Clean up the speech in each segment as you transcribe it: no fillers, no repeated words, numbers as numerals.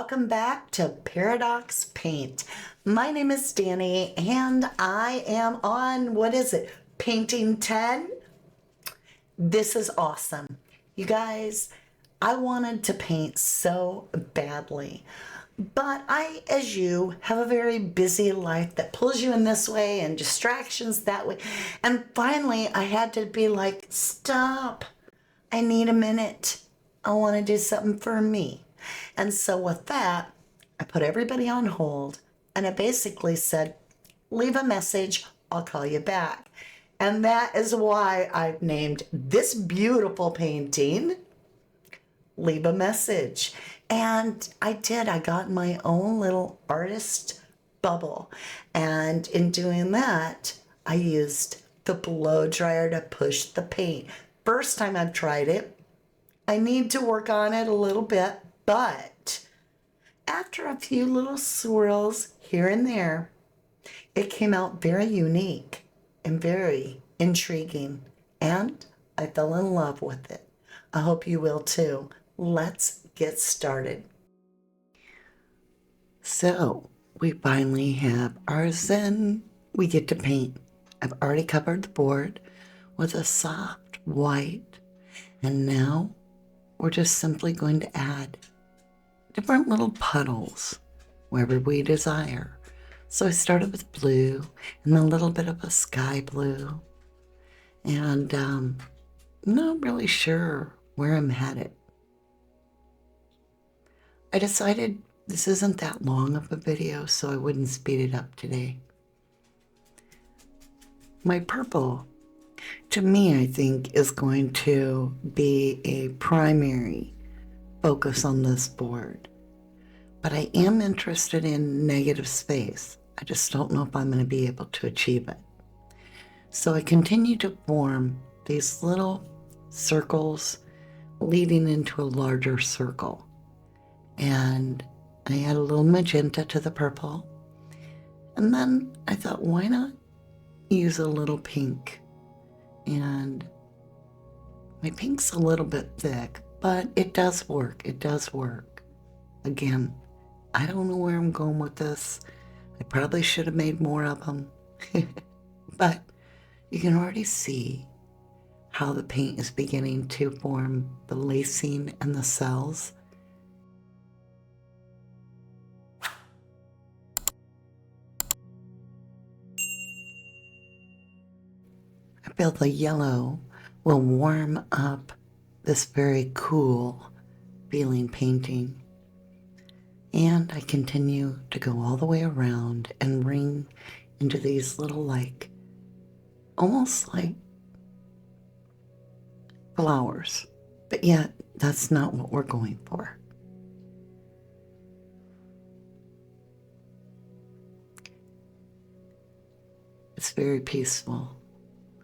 welcome back to Paradox Paint. My name is Danny and I am on, what is it, painting 10? This is awesome. You guys, I wanted to paint so badly, but I, as you, have a very busy life that pulls you in this way and distractions that way. And finally, I had to be like, stop. I need a minute. I want to do something for me. And so with that, I put everybody on hold and I basically said, leave a message, I'll call you back. And that is why I've named this beautiful painting, Leave a Message. And I did, I got my own little artist bubble. And in doing that, I used the blow dryer to push the paint. First time I've tried it. I need to work on it a little bit, but after a few little swirls here and there, it came out very unique and very intriguing, and I fell in love with it. I hope you will too. Let's get started. So, we finally have our zen. We get to paint. I've already covered the board with a soft white, and now we're just simply going to add different little puddles wherever we desire. So I started with blue and a little bit of a sky blue. And I'm not really sure where I'm headed. I decided this isn't that long of a video, so I wouldn't speed it up today. My purple, to me, I think, is going to be a primary focus on this board. But I am interested in negative space. I just don't know if I'm going to be able to achieve it. So I continue to form these little circles leading into a larger circle. And I add a little magenta to the purple. And then I thought, why not use a little pink? And my pink's a little bit thick, but it does work. It does work. Again, I don't know where I'm going with this. I probably should have made more of them. But you can already see how the paint is beginning to form the lacing and the cells. I feel the yellow will warm up this very cool feeling painting. And I continue to go all the way around and ring into these little, like, almost like flowers. But yet, that's not what we're going for. It's very peaceful.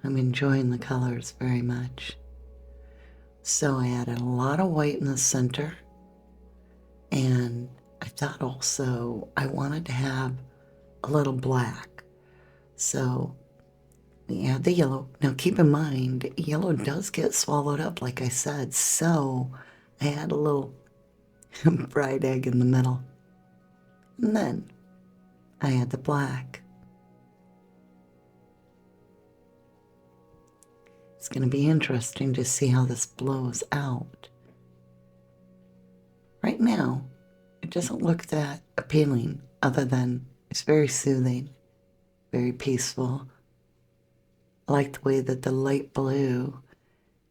I'm enjoying the colors very much. So I added a lot of white in the center. And I thought also I wanted to have a little black. So we add the yellow. Now keep in mind, yellow does get swallowed up, like I said. So I add a little fried egg in the middle. And then I add the black. It's going to be interesting to see how this blows out. Right now, it doesn't look that appealing, other than it's very soothing, very peaceful. I like the way that the light blue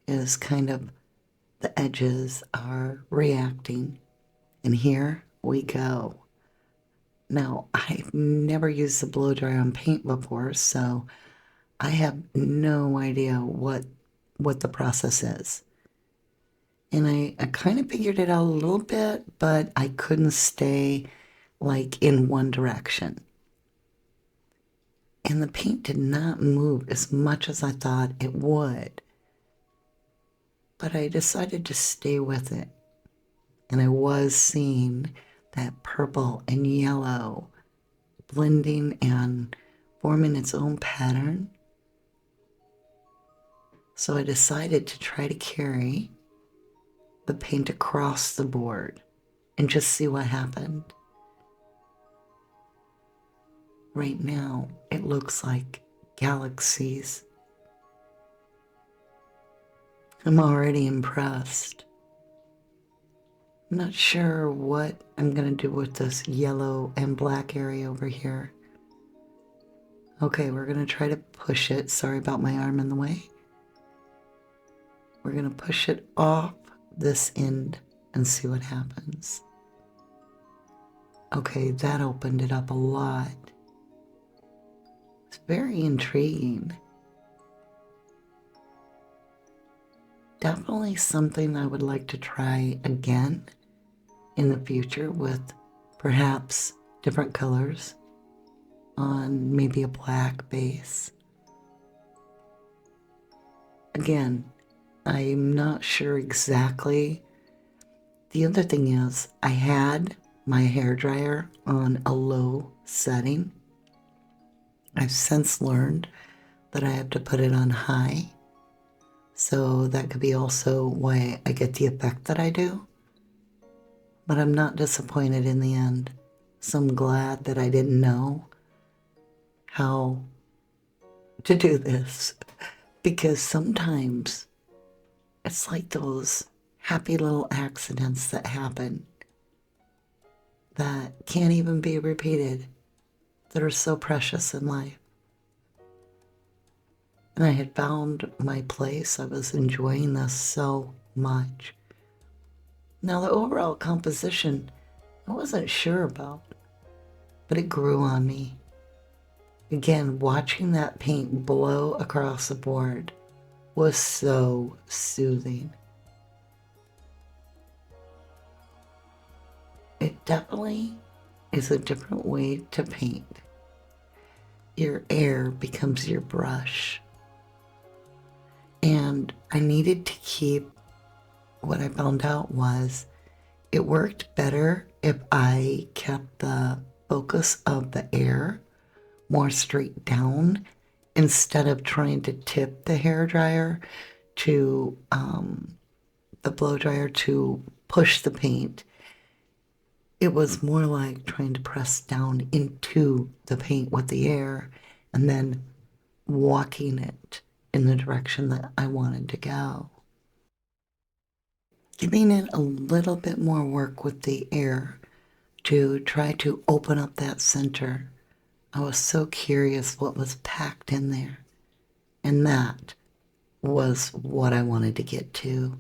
is kind of, the edges are reacting. And here we go. Now, I've never used the blow dryer on paint before, so I have no idea what the process is. And I kind of figured it out a little bit, but I couldn't stay like in one direction. And the paint did not move as much as I thought it would. But I decided to stay with it. And I was seeing that purple and yellow blending and forming its own pattern. So I decided to try to carry the paint across the board. and just see what happened. Right now, it looks like galaxies. I'm already impressed. I'm not sure what I'm going to do with this yellow and black area over here. Okay, we're going to try to push it. Sorry about my arm in the way. We're going to push it off this end and see what happens. Okay, that opened it up a lot. It's very intriguing. Definitely something I would like to try again in the future with perhaps different colors on maybe a black base. Again, I'm not sure exactly. The other thing is I had my hairdryer on a low setting. I've since learned that I have to put it on high. So that could be also why I get the effect that I do. But I'm not disappointed in the end. So I'm glad that I didn't know how to do this. Because sometimes it's like those happy little accidents that happen that can't even be repeated, that are so precious in life. And I had found my place. I was enjoying this so much. Now, the overall composition, I wasn't sure about, but it grew on me. Again, watching that paint blow across the board was so soothing. It definitely is a different way to paint. Your air becomes your brush. And I needed to keep, what I found out was it worked better if I kept the focus of the air more straight down instead of trying to tip the hair dryer to the blow dryer to push the paint. It was more like trying to press down into the paint with the air and then walking it in the direction that I wanted to go. Giving it a little bit more work with the air to try to open up that center. I was so curious what was packed in there. And that was what I wanted to get to.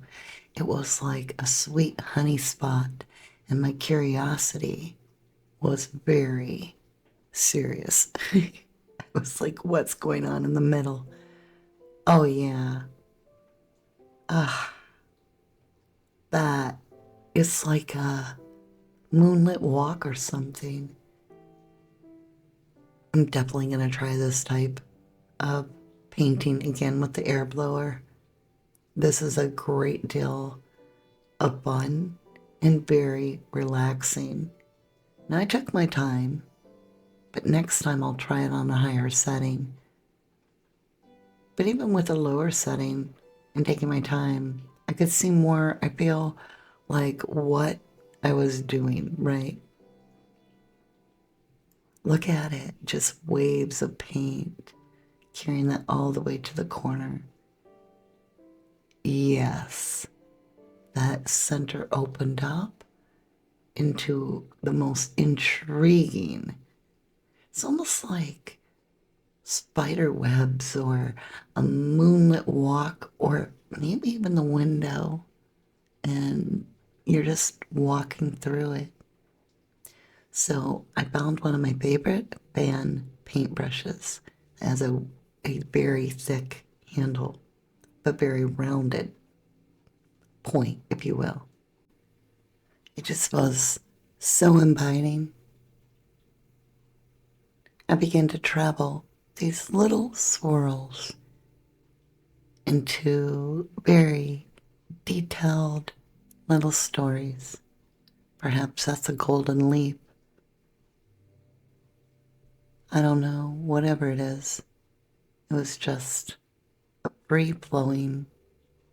It was like a sweet honey spot, and my curiosity was very serious. I was like, what's going on in the middle? Oh, yeah. Ah, that is like a moonlit walk or something. I'm definitely going to try this type of painting again with the air blower. This is a great deal of fun and very relaxing. Now, I took my time, but next time I'll try it on a higher setting. But even with a lower setting and taking my time, I could see more, I feel like what I was doing, right? Look at it, just waves of paint, carrying that all the way to the corner. Yes, that center opened up into the most intriguing. It's almost like spider webs or a moonlit walk or maybe even the window, and you're just walking through it. So I found one of my favorite fan paintbrushes. It has a very thick handle, but very rounded point, if you will. It just was so inviting. I began to travel these little swirls into very detailed little stories. Perhaps that's a golden leaf. I don't know, whatever it is. It was just a free-flowing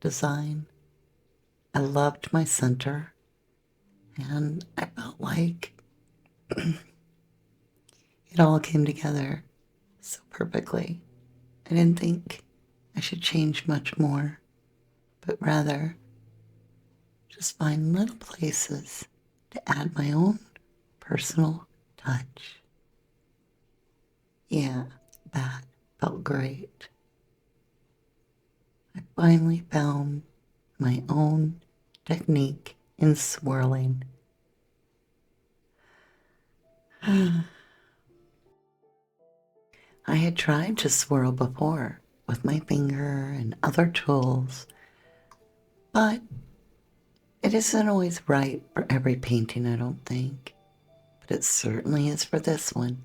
design. I loved my center. And I felt like it all came together so perfectly. I didn't think I should change much more, but rather just find little places to add my own personal touch. Yeah, that felt great. I finally found my own technique in swirling. I had tried to swirl before with my finger and other tools, but it isn't always right for every painting, I don't think. But it certainly is for this one.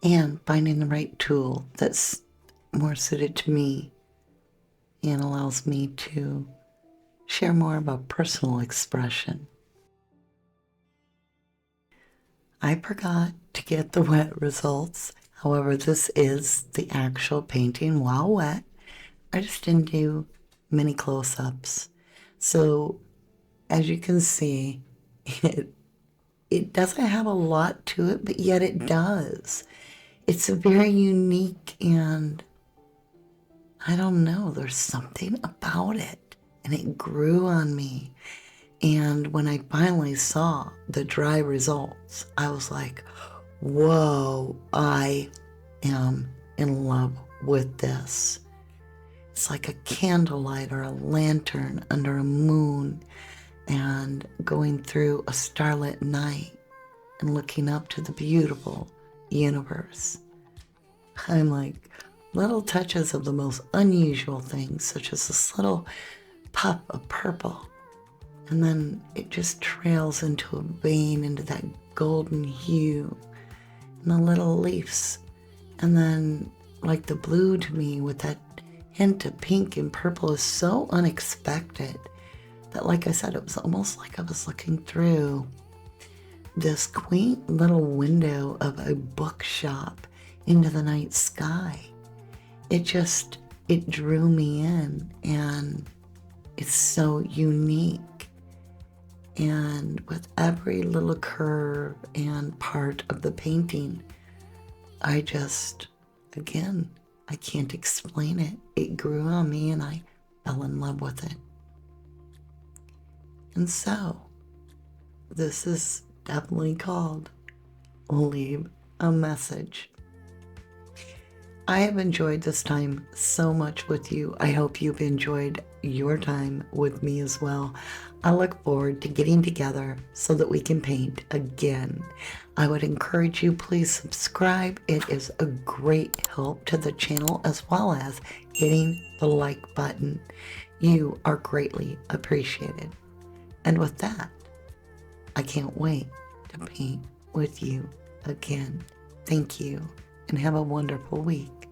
And finding the right tool that's more suited to me and allows me to share more of a personal expression. I forgot to get the wet results. However, this is the actual painting while wet. I just didn't do many close-ups. So as you can see, it doesn't have a lot to it, but yet it does. It's a very unique, and I don't know, there's something about it, and it grew on me. And when I finally saw the dry results, I was like, whoa, I am in love with this. It's like a candlelight or a lantern under a moon and going through a starlit night and looking up to the beautiful universe. I'm like, little touches of the most unusual things, such as this little puff of purple. And then it just trails into a vein, into that golden hue, and the little leaves. And then, like the blue to me with that hint of pink and purple is so unexpected that, like I said, it was almost like I was looking through this quaint little window of a bookshop into the night sky. It drew me in, and it's so unique. And with every little curve and part of the painting, again, I can't explain it. It grew on me and I fell in love with it. And so, this is definitely called Leave a Message. I have enjoyed this time so much with you. I hope you've enjoyed your time with me as well. I look forward to getting together so that we can paint again. I would encourage you, please subscribe. It is a great help to the channel, as well as hitting the like button. You are greatly appreciated. And with that, I can't wait to paint with you again. Thank you, and have a wonderful week.